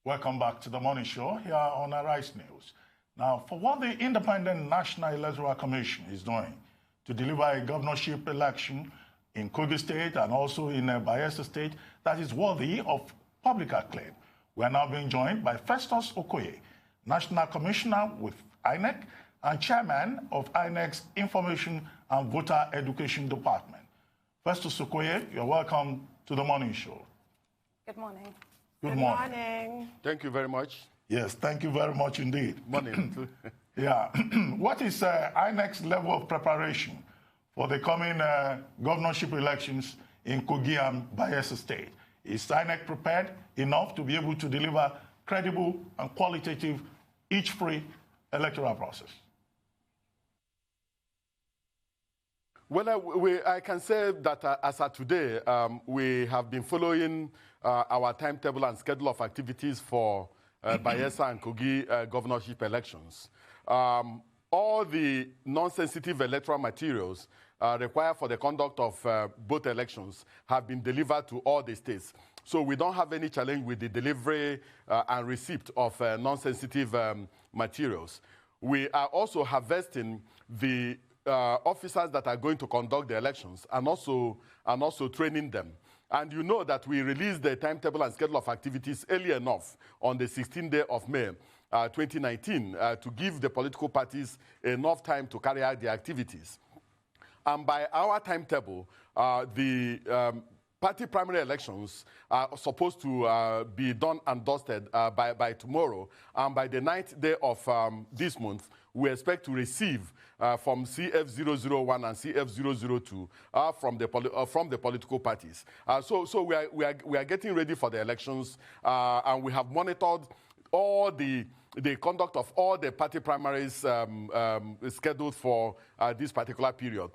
Welcome back to the morning show here on Arise News. Now, for what the Independent National Electoral Commission is doing to deliver a governorship election in Kogi State and also in Bayelsa State that is worthy of public acclaim, we are now being joined by Festus Okoye, National Commissioner with INEC and Chairman of INEC's Information and Voter Education Department. Festus Okoye, you're welcome to the morning show. Good morning. Good morning. Thank you very much. Yes, thank you very much indeed. Morning. Yeah. What is INEC's level of preparation for the coming governorship elections in Kogi and Bayelsa State? Is INEC prepared enough to be able to deliver credible and qualitative, each-free electoral process? Well, I can say that as of today, we have been following our timetable and schedule of activities for Bayelsa and Kogi governorship elections. All the non-sensitive electoral materials required for the conduct of both elections have been delivered to all the states. So we don't have any challenge with the delivery and receipt of non-sensitive materials. We are also harvesting the officers that are going to conduct the elections and also training them. And you know that we released the timetable and schedule of activities early enough on the 16th day of May 2019 to give the political parties enough time to carry out their activities. And by our timetable, the party primary elections are supposed to be done and dusted by tomorrow. And by the 9th day of this month, we expect to receive from CF001 and CF002 from the political parties. So we are getting ready for the elections, and we have monitored all the conduct of all the party primaries scheduled for this particular period.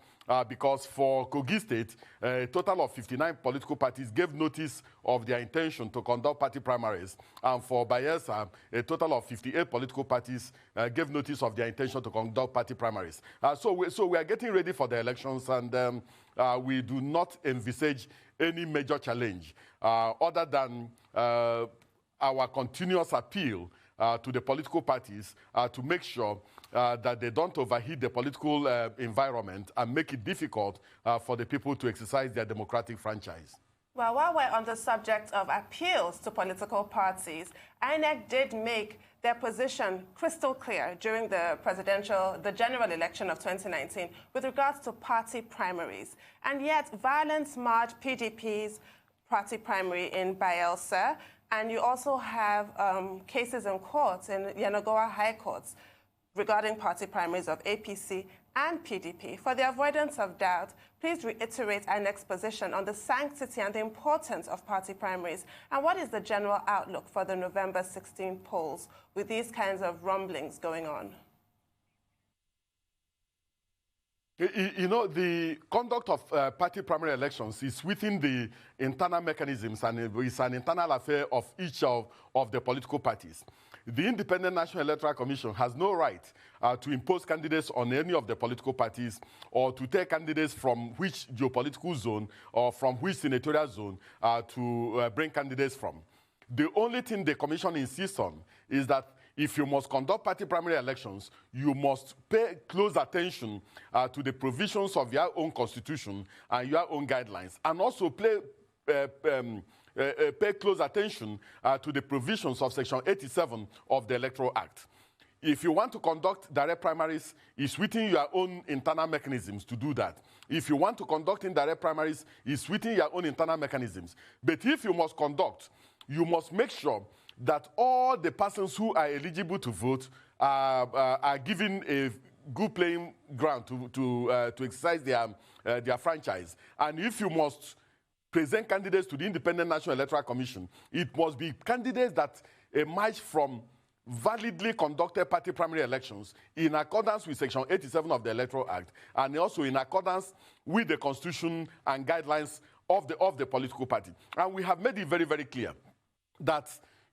Because for Kogi State, a total of 59 political parties gave notice of their intention to conduct party primaries. And for Bayelsa, a total of 58 political parties gave notice of their intention to conduct party primaries. So we are getting ready for the elections, and we do not envisage any major challenge other than our continuous appeal to the political parties to make sure that they don't overheat the political environment and make it difficult for the people to exercise their democratic franchise. Well, while we're on the subject of appeals to political parties, INEC did make their position crystal clear during the general election of 2019 with regards to party primaries. And yet, violence marred PDP's party primary in Bayelsa, and you also have cases in courts, in Yenagoa High Courts, regarding party primaries of APC and PDP. For the avoidance of doubt, please reiterate INEC's position on the sanctity and the importance of party primaries, and what is the general outlook for the November 16 polls with these kinds of rumblings going on? You know, the conduct of party primary elections is within the internal mechanisms, and it's an internal affair of each of the political parties. The Independent National Electoral Commission has no right to impose candidates on any of the political parties or to take candidates from which geopolitical zone or from which senatorial zone to bring candidates from. The only thing the Commission insists on is that if you must conduct party primary elections, you must pay close attention to the provisions of your own constitution and your own guidelines, and also pay close attention to the provisions of Section 87 of the Electoral Act. If you want to conduct direct primaries, it's within your own internal mechanisms to do that. If you want to conduct indirect primaries, it's within your own internal mechanisms. But if you must conduct, you must make sure that all the persons who are eligible to vote are given a good playing ground to exercise their franchise. And if you must present candidates to the Independent National Electoral Commission, it must be candidates that emerge from validly conducted party primary elections in accordance with Section 87 of the Electoral Act, and also in accordance with the Constitution and guidelines of the political party. And we have made it very, very clear that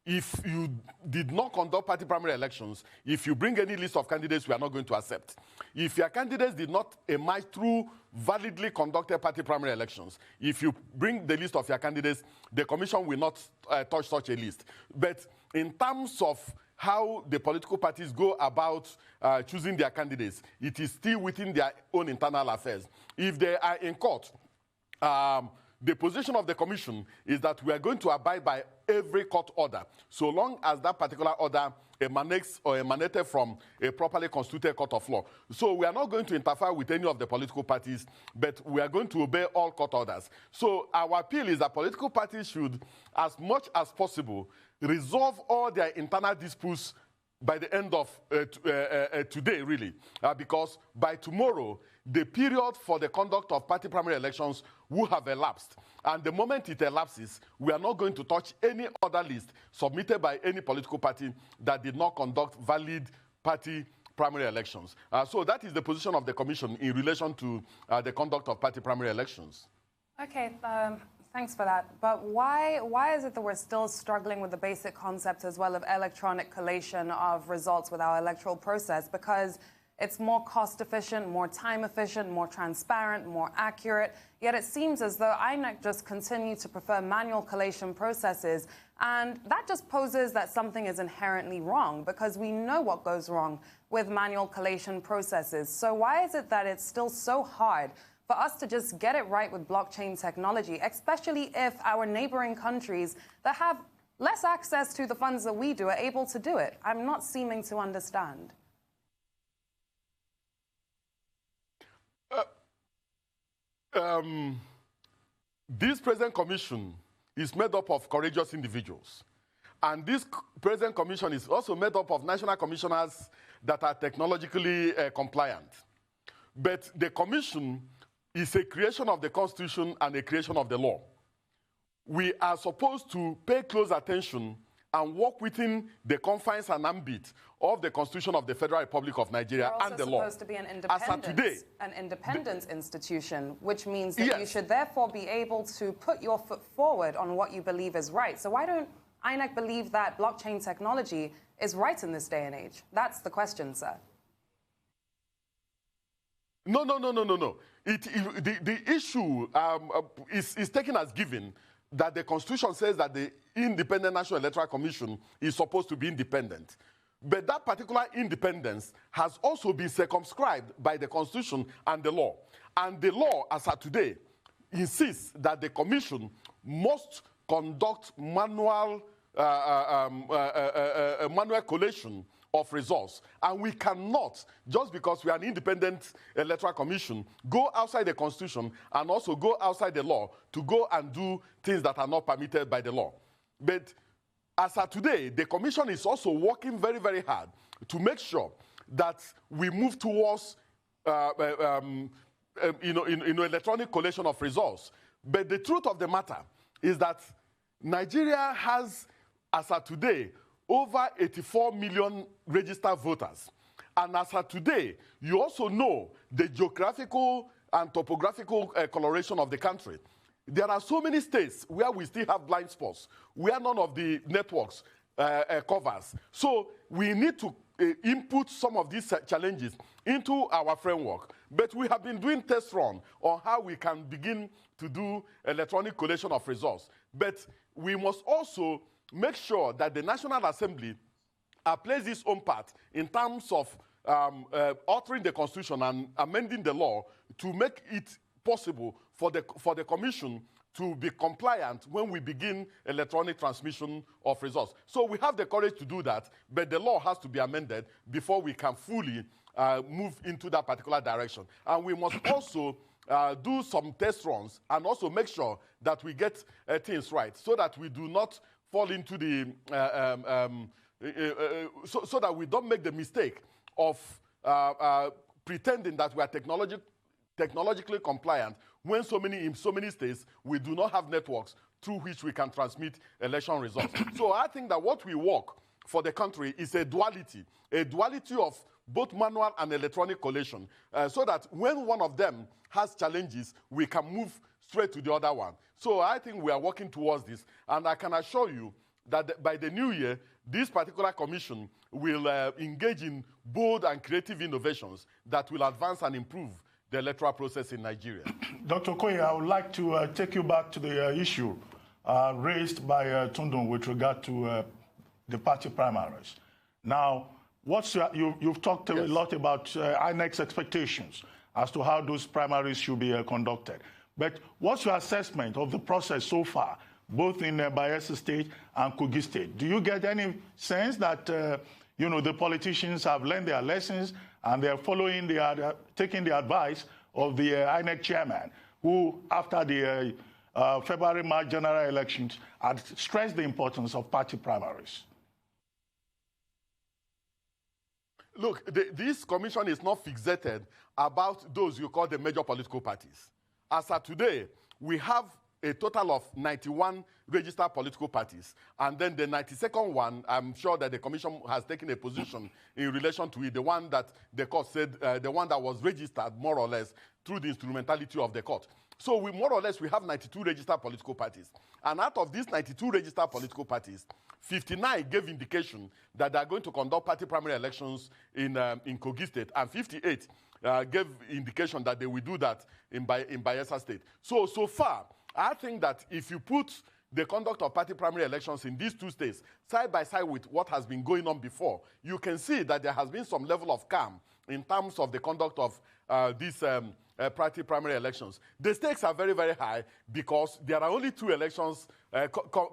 if you did not conduct party primary elections, if you bring any list of candidates, we are not going to accept. If your candidates did not emerge through validly conducted party primary elections, if you bring the list of your candidates, the Commission will not touch such a list. But in terms of how the political parties go about choosing their candidates, it is still within their own internal affairs. If they are in court, the position of the commission is that we are going to abide by every court order, so long as that particular order emanates or emanated from a properly constituted court of law. So we are not going to interfere with any of the political parties, but we are going to obey all court orders. So our appeal is that political parties should, as much as possible, resolve all their internal disputes by the end of today, really, because by tomorrow, the period for the conduct of party primary elections will have elapsed. And the moment it elapses, we are not going to touch any other list submitted by any political party that did not conduct valid party primary elections. So that is the position of the Commission in relation to the conduct of party primary elections. Okay, thanks for that. But why is it that we're still struggling with the basic concept as well of electronic collation of results with our electoral process? Because it's more cost efficient, more time efficient, more transparent, more accurate. Yet it seems as though INEC just continue to prefer manual collation processes. And that just poses that something is inherently wrong, because we know what goes wrong with manual collation processes. So why is it that it's still so hard for us to just get it right with blockchain technology, especially if our neighboring countries that have less access to the funds that we do are able to do it? I'm not seeming to understand. This present commission is made up of courageous individuals. And this present commission is also made up of national commissioners that are technologically compliant. But the commission is a creation of the Constitution and a creation of the law. We are supposed to pay close attention and work within the confines and ambit of the Constitution of the Federal Republic of Nigeria and the law. You're also supposed to be an independence institution, which means that you should therefore be able to put your foot forward on what you believe is right. So why don't INEC believe that blockchain technology is right in this day and age? That's the question, sir. No. The issue is taken as given that the Constitution says that the Independent National Electoral Commission is supposed to be independent. But that particular independence has also been circumscribed by the Constitution and the law. And the law, as of today, insists that the Commission must conduct manual collation of results. And we cannot, just because we are an independent electoral commission, go outside the Constitution and also go outside the law to go and do things that are not permitted by the law. But as of today, the commission is also working very, very hard to make sure that we move towards electronic collation of results. But the truth of the matter is that Nigeria has, as of today, over 84 million registered voters. And as of today, you also know the geographical and topographical coloration of the country. There are so many states where we still have blind spots, where none of the networks covers. So we need to input some of these challenges into our framework. But we have been doing test run on how we can begin to do electronic collation of results. But we must also make sure that the National Assembly plays its own part in terms of altering the Constitution and amending the law to make it possible for the Commission to be compliant when we begin electronic transmission of results. So we have the courage to do that, but the law has to be amended before we can fully move into that particular direction. And we must also do some test runs and also make sure that we get things right so that we do not fall into the, so that we don't make the mistake of pretending that we are technologically compliant when in so many states we do not have networks through which we can transmit election results. So I think that what we work for the country is a duality of both manual and electronic collation, so that when one of them has challenges, we can move straight to the other one. So I think we are working towards this, and I can assure you that by the new year, this particular commission will engage in bold and creative innovations that will advance and improve the electoral process in Nigeria. Dr. Okoye, I would like to take you back to the issue raised by Tundun with regard to the party primaries. Now, you've talked a lot about INEC's expectations as to how those primaries should be conducted. But what's your assessment of the process so far, both in Bayelsa State and Kogi State? Do you get any sense that the politicians have learned their lessons and they're taking the advice of the INEC chairman, who, after the February-March general elections, had stressed the importance of party primaries? Look, this commission is not fixated about those you call the major political parties. As of today, we have a total of 91 registered political parties. And then the 92nd one, I'm sure that the commission has taken a position in relation to it, the one that the court said, the one that was registered more or less through the instrumentality of the court. So we more or less, we have 92 registered political parties. And out of these 92 registered political parties, 59 gave indication that they are going to conduct party primary elections in Kogi State, and 58 gave indication that they will do that in Bayelsa State. So far, I think that if you put the conduct of party primary elections in these two states side by side with what has been going on before, you can see that there has been some level of calm in terms of the conduct of these party primary elections. The stakes are very, very high because there are only 2 elections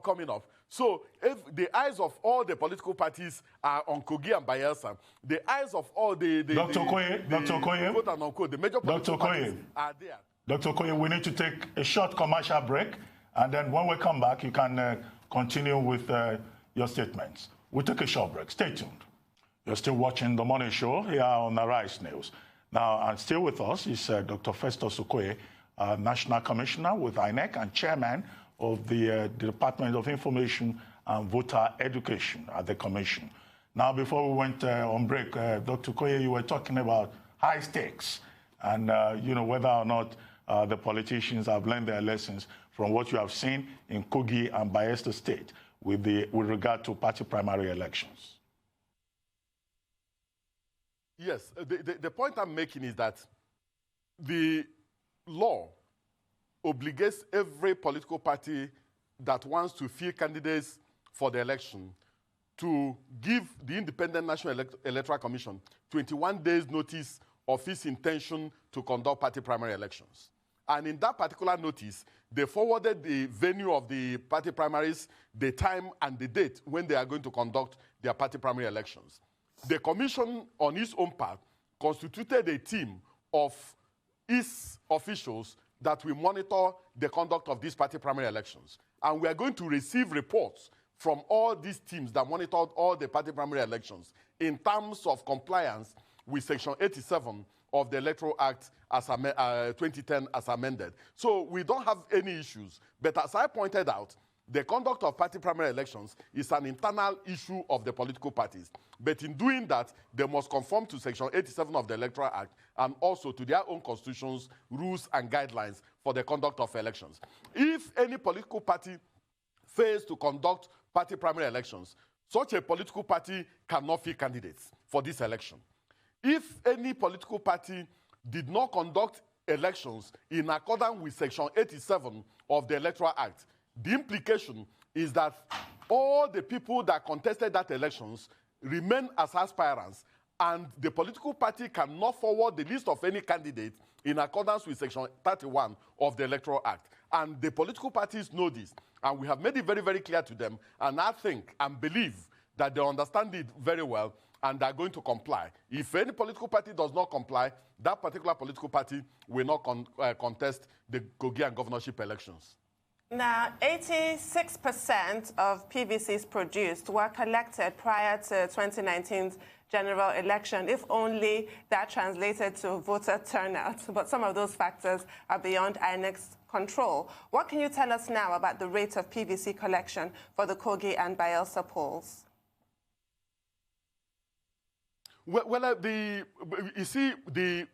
coming up. So if the eyes of all the political parties are on Kogi and Bayelsa, the eyes of all the Dr. Okoye, quote and unquote, the major political parties are there. Dr. Okoye, we need to take a short commercial break, and then when we come back, you can continue with your statements. We'll take a short break. Stay tuned. You're still watching The Morning Show here on Arise News. Now, and still with us is Dr. Festus Okoye, National Commissioner with INEC and Chairman of the Department of Information and Voter Education at the Commission. Now, before we went on break, Dr. Okoye, you were talking about high stakes and, whether or not the politicians have learned their lessons from what you have seen in Kogi and Bayelsa State with regard to party primary elections. Yes, the point I'm making is that the law obligates every political party that wants to field candidates for the election to give the Independent National Electoral Commission 21 days notice of its intention to conduct party primary elections. And in that particular notice, they forwarded the venue of the party primaries, the time and the date when they are going to conduct their party primary elections. The commission, on its own part, constituted a team of its officials that will monitor the conduct of these party primary elections. And we are going to receive reports from all these teams that monitored all the party primary elections in terms of compliance with Section 87 of the Electoral Act as 2010 as amended. So we don't have any issues. But as I pointed out, the conduct of party primary elections is an internal issue of the political parties. But in doing that, they must conform to Section 87 of the Electoral Act and also to their own constitutions, rules, and guidelines for the conduct of elections. If any political party fails to conduct party primary elections, such a political party cannot field candidates for this election. If any political party did not conduct elections in accordance with Section 87 of the Electoral Act, the implication is that all the people that contested that elections remain as aspirants, and the political party cannot forward the list of any candidate in accordance with Section 31 of the Electoral Act. And the political parties know this, and we have made it very, very clear to them, and I think and believe that they understand it very well, and they're going to comply. If any political party does not comply, that particular political party will not contest the Kogi and governorship elections. Now, 86% of PVCs produced were collected prior to 2019's general election, if only that translated to voter turnout. But some of those factors are beyond INEC's control. What can you tell us now about the rate of PVC collection for the Kogi and Bayelsa polls? Well, you see, the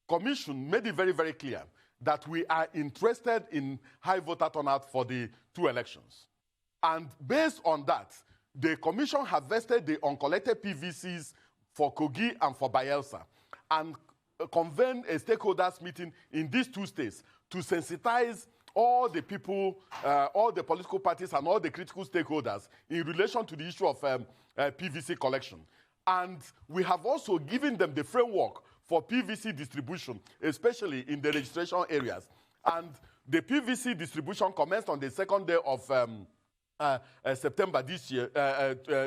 commission made it very, very clear that we are interested in high voter turnout for the 2 elections. And based on that, the commission harvested the uncollected PVCs for Kogi and for Bayelsa and convened a stakeholders meeting in these 2 states to sensitize all the people, all the political parties and all the critical stakeholders in relation to the issue of PVC collection. And we have also given them the framework for PVC distribution, especially in the registration areas. And the PVC distribution commenced on the 2nd day of September this year,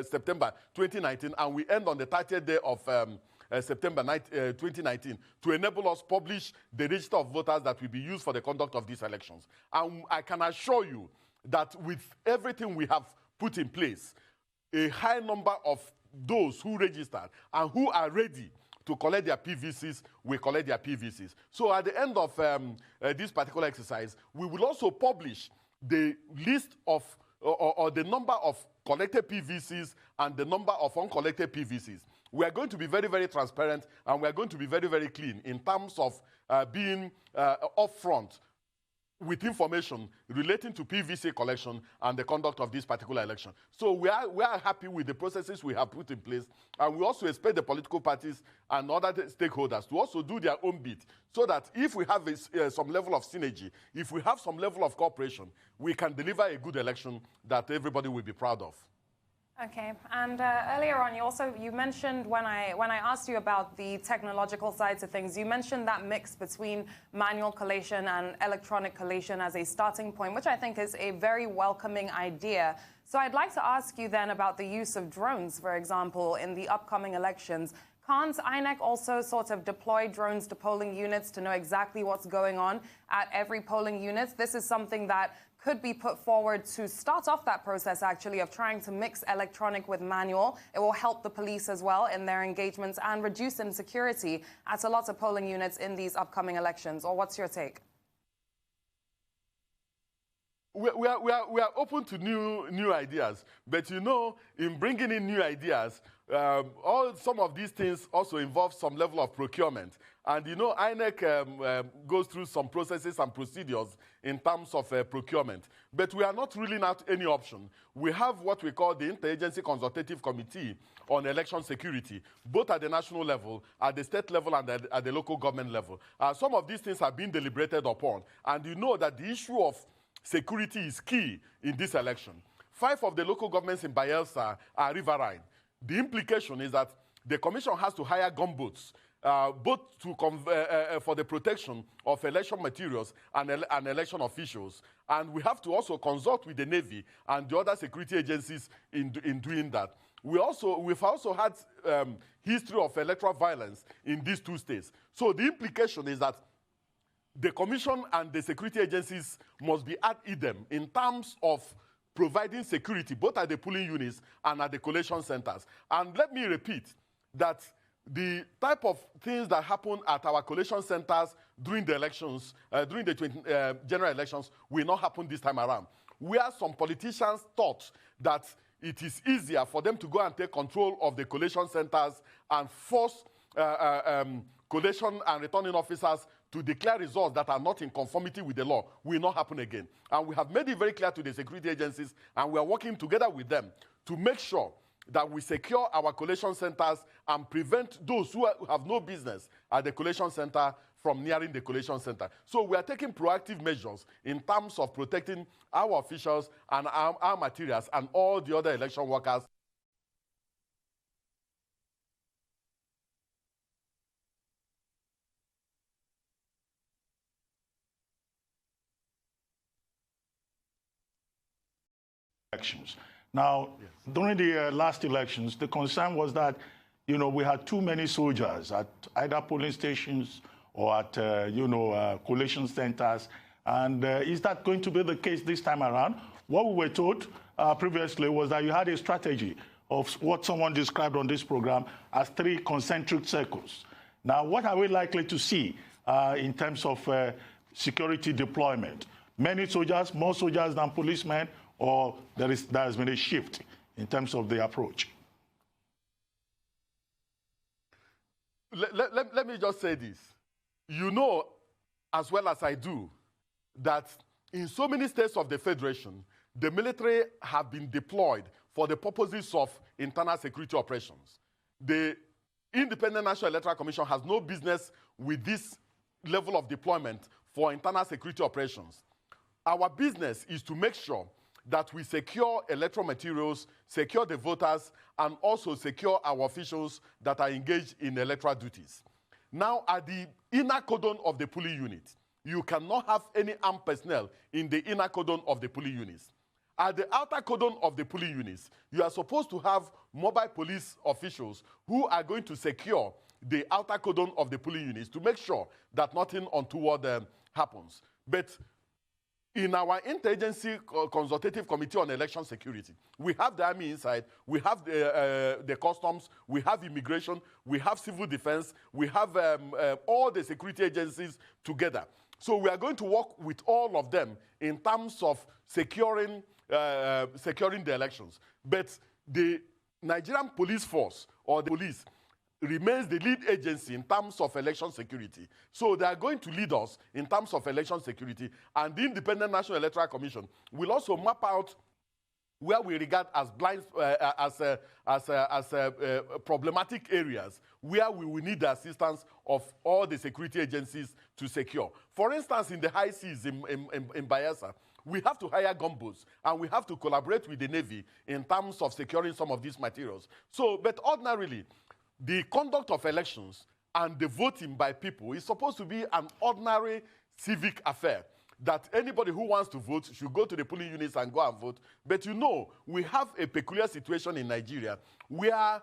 September 2019, and we end on the 30th day of September 2019 to enable us publish the register of voters that will be used for the conduct of these elections. And I can assure you that with everything we have put in place, a high number of those who registered and who are ready to collect their PVCs will collect their PVCs. So at the end of this particular exercise, we will also publish the list of or the number of collected PVCs and the number of uncollected PVCs. We are going to be very, very transparent, and we are going to be very, very clean in terms of being upfront with information relating to PVC collection and the conduct of this particular election. So we are happy with the processes we have put in place, and we also expect the political parties and other stakeholders to also do their own bit, so that if we have some level of synergy, if we have some level of cooperation, we can deliver a good election that everybody will be proud of. Okay, and earlier on, you mentioned when I asked you about the technological sides of things, you mentioned that mix between manual collation and electronic collation as a starting point, which I think is a very welcoming idea. So I'd like to ask you then about the use of drones, for example, in the upcoming elections. Can't INEC also sort of deploy drones to polling units to know exactly what's going on at every polling unit? This is something that could be put forward to start off that process, actually, of trying to mix electronic with manual. It will help the police as well in their engagements and reduce insecurity at a lot of polling units in these upcoming elections. Or what's your take? We are open to new ideas, but you know, in bringing in new ideas, some of these things also involve some level of procurement. And you know, INEC goes through some processes and procedures in terms of procurement. But we are not ruling out any option. We have what we call the Interagency Consultative Committee on Election Security, both at the national level, at the state level, and at the local government level. Some of these things have been deliberated upon. And you know that the issue of security is key in this election. 5 of the local governments in Bayelsa are riverine. The implication is that the commission has to hire gunboats, both for the protection of election materials and election officials. And we have to also consult with the Navy and the other security agencies in doing that. We've also had history of electoral violence in these 2 states. So the implication is that the commission and the security agencies must be ad idem in terms of providing security both at the polling units and at the collation centers. And let me repeat that the type of things that happen at our collation centers during the elections, during the general elections, will not happen this time around. Where some politicians thought that it is easier for them to go and take control of the collation centers and force collation and returning officers to declare results that are not in conformity with the law will not happen again. And we have made it very clear to the security agencies, and we are working together with them to make sure that we secure our collation centers and prevent those who have no business at the collation center from nearing the collation center. So we are taking proactive measures in terms of protecting our officials and our materials and all the other election workers. Elections. Now, during the last elections, the concern was that, you know, we had too many soldiers at either polling stations or at, collation centers. And is that going to be the case this time around? What we were told previously was that you had a strategy of what someone described on this program as 3 concentric circles. Now, what are we likely to see in terms of security deployment? Many soldiers, more soldiers than policemen, or there has been a shift in terms of the approach? Let me just say this. You know, as well as I do, that in so many states of the Federation, the military have been deployed for the purposes of internal security operations. The Independent National Electoral Commission has no business with this level of deployment for internal security operations. Our business is to make sure that we secure electoral materials, secure the voters, and also secure our officials that are engaged in electoral duties. Now, at the inner cordon of the polling unit, you cannot have any armed personnel in the inner cordon of the polling units. At the outer cordon of the polling units, you are supposed to have mobile police officials who are going to secure the outer cordon of the polling units to make sure that nothing untoward happens. But in our interagency consultative committee on election security, we have the army inside, we have the customs, we have immigration, we have civil defense, we have all the security agencies together. So we are going to work with all of them in terms of securing the elections. But the Nigerian police force, or the police, remains the lead agency in terms of election security. So they are going to lead us in terms of election security, and the Independent National Electoral Commission will also map out where we regard as problematic areas where we will need the assistance of all the security agencies to secure. For instance, in the high seas in Bayelsa, we have to hire gunboats, and we have to collaborate with the Navy in terms of securing some of these materials. So, but ordinarily, the conduct of elections and the voting by people is supposed to be an ordinary civic affair, that anybody who wants to vote should go to the polling units and go and vote. But you know, we have a peculiar situation in Nigeria where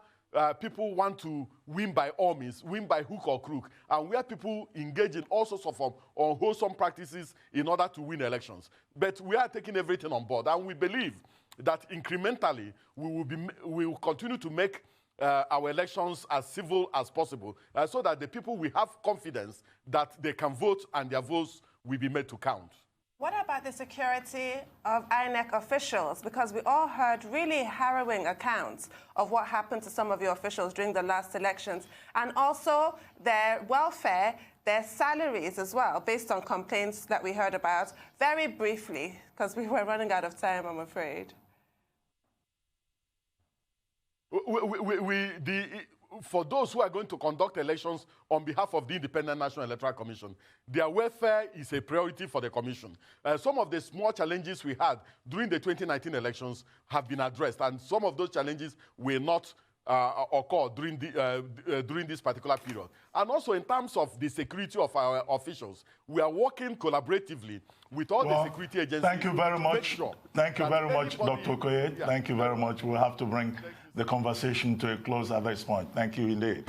people want to win by all means, win by hook or crook, and where people engage in all sorts of unwholesome practices in order to win elections. But we are taking everything on board, and we believe that incrementally we will continue to make our elections as civil as possible, so that the people will have confidence that they can vote and their votes will be made to count. What about the security of INEC officials? Because we all heard really harrowing accounts of what happened to some of your officials during the last elections, and also their welfare, their salaries as well, based on complaints that we heard about. Very briefly, because we were running out of time, I'm afraid. For those who are going to conduct elections on behalf of the Independent National Electoral Commission, their welfare is a priority for the Commission. Some of the small challenges we had during the 2019 elections have been addressed, and some of those challenges will not occur during this particular period. And also in terms of the security of our officials, we are working collaboratively with all the security agencies. Thank you very much. Thank you very much, Dr. Okoye. Yeah. Thank you very much. We'll have to bring the conversation to a close at this point. Thank you indeed.